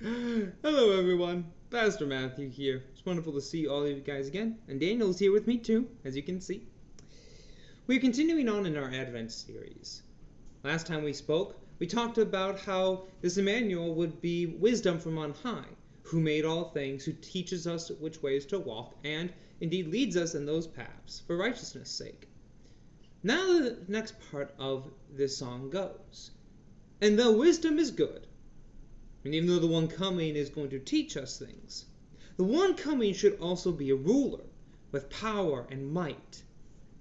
Hello everyone, Pastor Matthew here. It's wonderful to see all of you guys again, and Daniel's here with me too, as you can see. We're continuing on in our Advent series. Last time we spoke, we talked about how this Emmanuel would be wisdom from on high, who made all things, who teaches us which ways to walk, and indeed leads us in those paths for righteousness' sake. Now the next part of this song goes, and though wisdom is good, and even though the one coming is going to teach us things, the one coming should also be a ruler with power and might.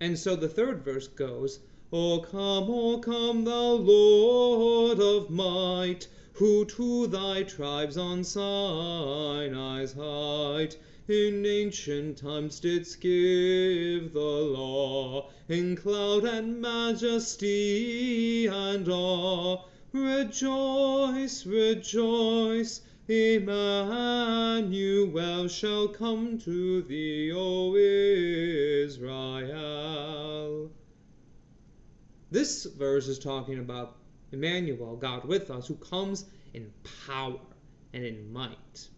And so the third verse goes, O come, thou Lord of might, who to thy tribes on Sinai's height in ancient times didst give the law, in cloud and majesty and awe. Rejoice, rejoice, Emmanuel shall come to thee, O Israel. This verse is talking about Emmanuel, God with us, who comes in power and in might.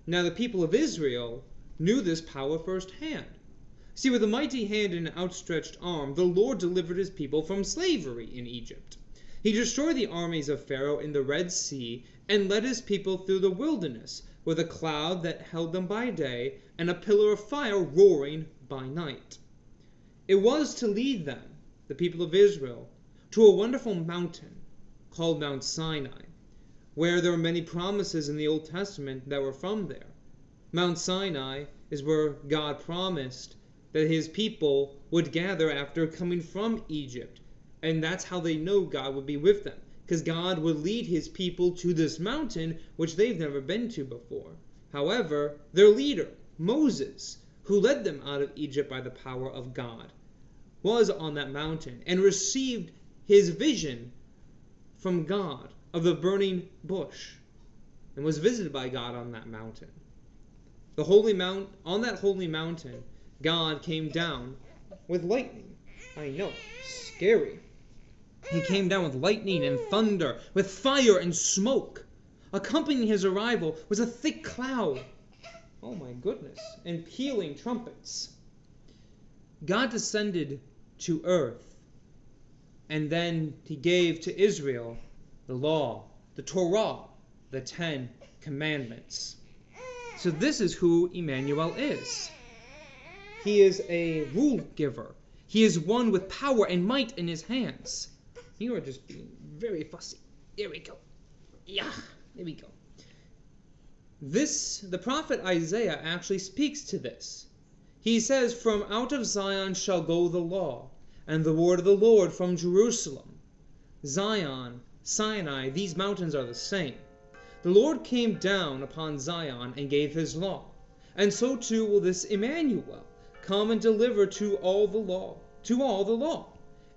Now the people of Israel knew this power firsthand. See, with a mighty hand and an outstretched arm, the Lord delivered his people from slavery in Egypt. He destroyed the armies of Pharaoh in the Red Sea and led his people through the wilderness with a cloud that held them by day and a pillar of fire roaring by night. It was to lead them, the people of Israel, to a wonderful mountain called Mount Sinai, where there were many promises in the Old Testament that were from there. Mount Sinai is where God promised that his people would gather after coming from Egypt. And that's how they know God would be with them, because God would lead his people to this mountain, which they've never been to before. However, their leader, Moses, who led them out of Egypt by the power of God, was on that mountain and received his vision from God of the burning bush and was visited by God on that mountain. On that holy mountain, God came down with lightning. I know, scary. He came down with lightning and thunder, with fire and smoke. Accompanying his arrival was a thick cloud. Oh my goodness. And pealing trumpets. God descended to earth, and then he gave to Israel the law, the Torah, the 10 Commandments. So this is who Emmanuel is. He is a rule giver. He is one with power and might in his hands. You are just being very fussy. There we go. Yeah, there we go. The prophet Isaiah actually speaks to this. He says, From out of Zion shall go the law, and the word of the Lord from Jerusalem. Zion, Sinai, these mountains are the same. The Lord came down upon Zion and gave his law. And so too will this Emmanuel come and deliver to all the law.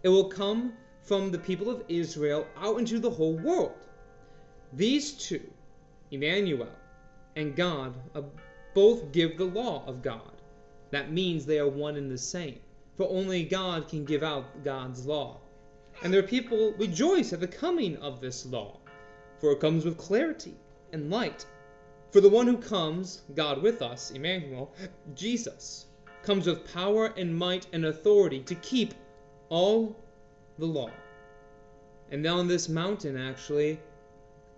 It will come from the people of Israel out into the whole world. These two, Emmanuel and God, both give the law of God. That means they are one and the same, for only God can give out God's law. And their people rejoice at the coming of this law, for it comes with clarity and light. For the one who comes, God with us, Emmanuel, Jesus, comes with power and might and authority to keep all the law. And on this mountain, actually,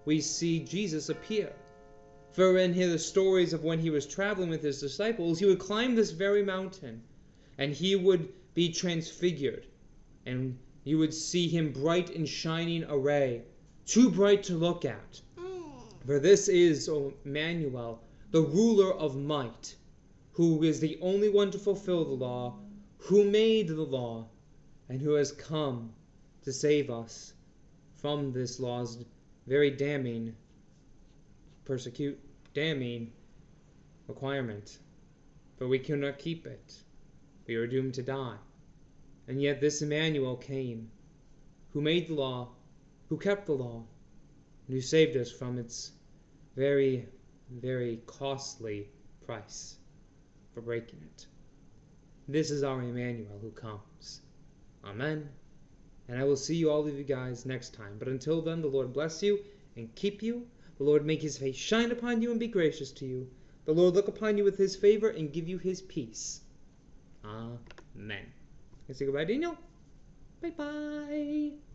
we see Jesus appear. For in the stories of when he was traveling with his disciples, he would climb this very mountain, and he would be transfigured, and you would see him bright and shining array, too bright to look at. For this is Emmanuel, the ruler of might, who is the only one to fulfill the law, who made the law, and who has come to save us from this law's very damning requirement. For we cannot keep it. We are doomed to die. And yet this Emmanuel came, who made the law, who kept the law, and who saved us from its very, very costly price for breaking it. This is our Emmanuel who comes. Amen. And I will see you all of you guys next time. But until then, the Lord bless you and keep you. The Lord make his face shine upon you and be gracious to you. The Lord look upon you with his favor and give you his peace. Amen. I say goodbye, Daniel. Bye-bye.